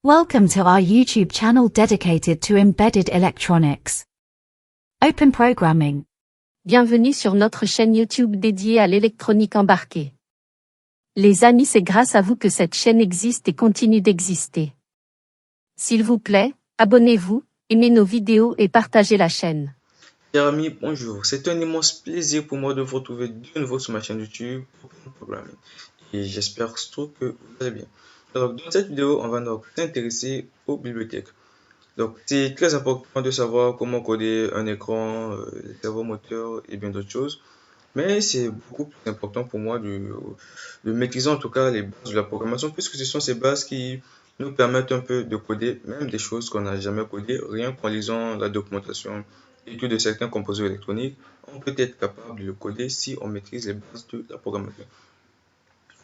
Welcome to our YouTube channel dedicated to embedded electronics. Open Programming. Bienvenue sur notre chaîne YouTube dédiée à l'électronique embarquée. Les amis, c'est grâce à vous que cette chaîne existe et continue d'exister. S'il vous plaît, abonnez-vous, aimez nos vidéos et partagez la chaîne. Chers amis, bonjour. C'est un immense plaisir pour moi de vous retrouver de nouveau sur ma chaîne YouTube Open Programming. Et j'espère surtout que vous allez bien. Alors, dans cette vidéo, on va donc s'intéresser aux bibliothèques. Donc, c'est très important de savoir comment coder un écran, les servomoteurs et bien d'autres choses. Mais c'est beaucoup plus important pour moi de maîtriser en tout cas les bases de la programmation, puisque ce sont ces bases qui nous permettent un peu de coder même des choses qu'on n'a jamais codées, rien qu'en lisant la documentation et de certains composants électroniques, on peut être capable de le coder si on maîtrise les bases de la programmation.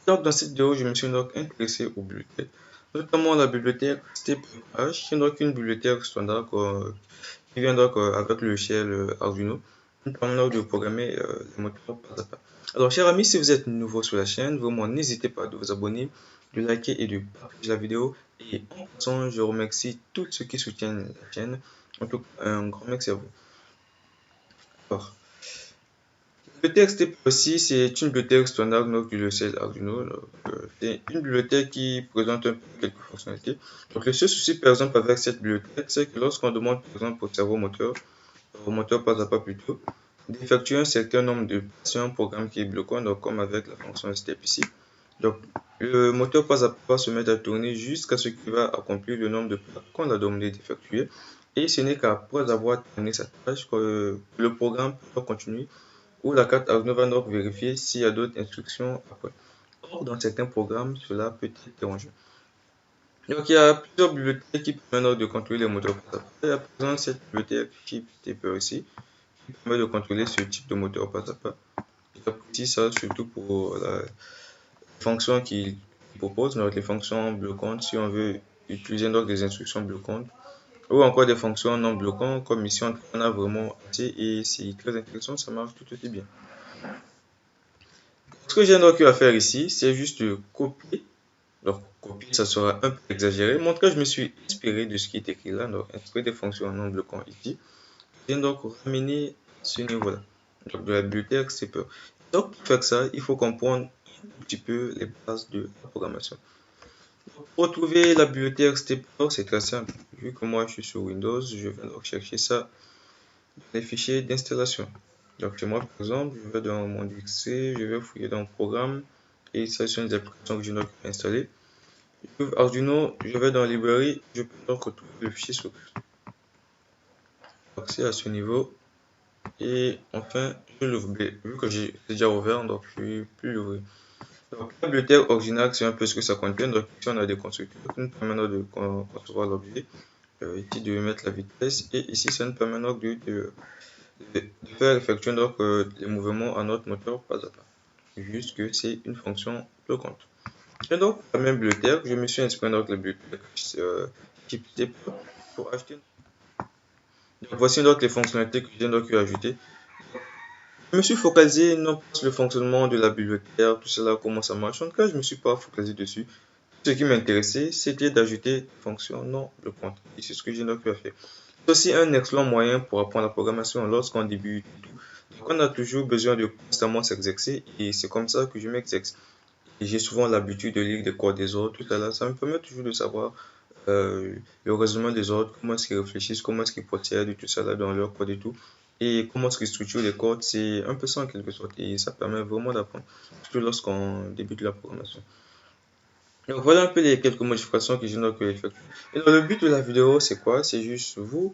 Donc, dans cette vidéo, je me suis donc intéressé aux bibliothèques, notamment la bibliothèque StepH, qui est donc une bibliothèque standard qui vient donc avec le logiciel Arduino, nous permettant de programmer les moteurs pas à pas. Alors, chers amis, si vous êtes nouveau sur la chaîne, vraiment n'hésitez pas de vous abonner, de liker et de partager la vidéo. Et en passant, je remercie tous ceux qui soutiennent la chaîne. En tout cas, un grand merci à vous. Alors, la bibliothèque STEP aussi, c'est une bibliothèque standard du logiciel Arduino. C'est une bibliothèque qui présente un peu quelques fonctionnalités. Donc, le seul souci, par exemple, avec cette bibliothèque, c'est que lorsqu'on demande, par exemple, au servomoteur pas à pas plutôt, d'effectuer un certain nombre de pas sur un programme qui est bloquant, donc comme avec la fonction step ici. Donc, le moteur pas à pas se met à tourner jusqu'à ce qu'il va accomplir le nombre de pas qu'on a demandé d'effectuer. Et ce n'est qu'après avoir terminé sa tâche que le programme peut continuer ou la carte Arduino va donc vérifier s'il y a d'autres instructions après. Or, dans certains programmes, cela peut être dérangeant. Donc, il y a plusieurs bibliothèques qui permettent de contrôler les moteurs pas à pas. Il y a par exemple cette bibliothèque Chip Taper ici, qui permet de contrôler ce type de moteur pas à pas. J'apprécie ça surtout pour la fonction qu'il propose, donc les fonctions bloquantes, si on veut utiliser donc des instructions bloquantes, ou encore des fonctions non bloquantes, comme ici on a vraiment assez et c'est très intéressant, ça marche tout aussi bien. Ce que j'ai donc eu à faire ici, c'est juste de copier. Donc, copier, ça sera un peu exagéré. Mais en tout cas, je me suis inspiré de ce qui est écrit là, donc inspiré des fonctions non bloquantes ici. J'ai donc ramené ce niveau-là, donc de la bibliothèque CPE. Donc, pour faire ça, il faut comprendre un petit peu les bases de la programmation. Pour retrouver la bibliothèque Stepper, c'est très simple. Vu que moi je suis sur Windows, je vais donc chercher ça dans les fichiers d'installation. Donc chez moi par exemple, je vais dans mon XC, je vais fouiller dans le programme et ça sont des applications que je dois installer. Je trouve Arduino, je vais dans librairie, je peux donc retrouver le fichier source. Donc c'est à ce niveau. Et enfin, je l'ouvre. Vu que j'ai déjà ouvert, donc je ne vais plus l'ouvrir. Donc, la bibliothèque originale, c'est un peu ce que ça contient. Donc, ici, on a des constructeurs qui nous permettent de concevoir l'objet. Ici, de mettre la vitesse. Et ici, ça nous permet donc de faire effectuer donc, les mouvements à notre moteur pas à pas. Juste que c'est une fonction bloquante. Et donc, la même bibliothèque, je me suis inspiré donc de la bibliothèque type pour acheter. Donc, voici donc les fonctionnalités que j'ai donc ajoutées. Je me suis focalisé non pas sur le fonctionnement de la bibliothèque, tout cela, comment ça marche. En tout cas, je ne me suis pas focalisé dessus. Ce qui m'intéressait, c'était d'ajouter des fonctions non bloquantes. Et c'est ce que j'ai donc fait. C'est aussi un excellent moyen pour apprendre la programmation lorsqu'on débute. Donc, on a toujours besoin de constamment s'exercer et c'est comme ça que je m'exerce. Et j'ai souvent l'habitude de lire des codes des autres, tout à l'heure. Ça me permet toujours de savoir le raisonnement des autres, comment est-ce qu'ils réfléchissent, comment est-ce qu'ils procèdent, tout ça là dans leur code et tout. Et comment est-ce qu'ils structurent les codes, c'est un peu ça en quelque sorte. Et ça permet vraiment d'apprendre, surtout lorsqu'on débute la programmation. Donc voilà un peu les quelques modifications que j'ai donc effectuées. Et donc, le but de la vidéo, c'est quoi? C'est juste vous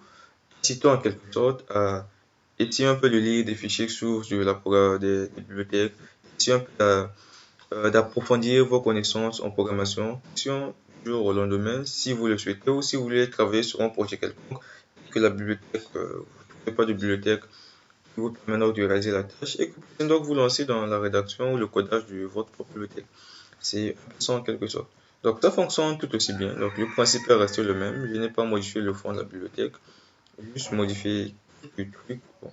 inciter en quelque sorte à étirer un peu le lire des fichiers sources de des bibliothèques, essayer un peu d'approfondir vos connaissances en programmation, du jour au lendemain, si vous le souhaitez, ou si vous voulez travailler sur un projet quelconque, que la bibliothèque, vous ne trouvez pas de bibliothèque qui vous permet donc de réaliser la tâche, et que vous pouvez donc vous lancer dans la rédaction ou le codage de votre propre bibliothèque. C'est ça en quelque sorte. Donc ça fonctionne tout aussi bien. Donc le principe est resté le même. Je n'ai pas modifié le fond de la bibliothèque, juste modifié le truc. Bon,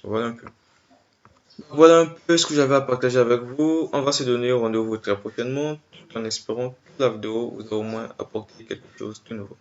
voilà un peu. Voilà un peu ce que j'avais à partager avec vous. On va se donner rendez-vous très prochainement, tout en espérant que la vidéo vous a au moins apporté quelque chose de nouveau.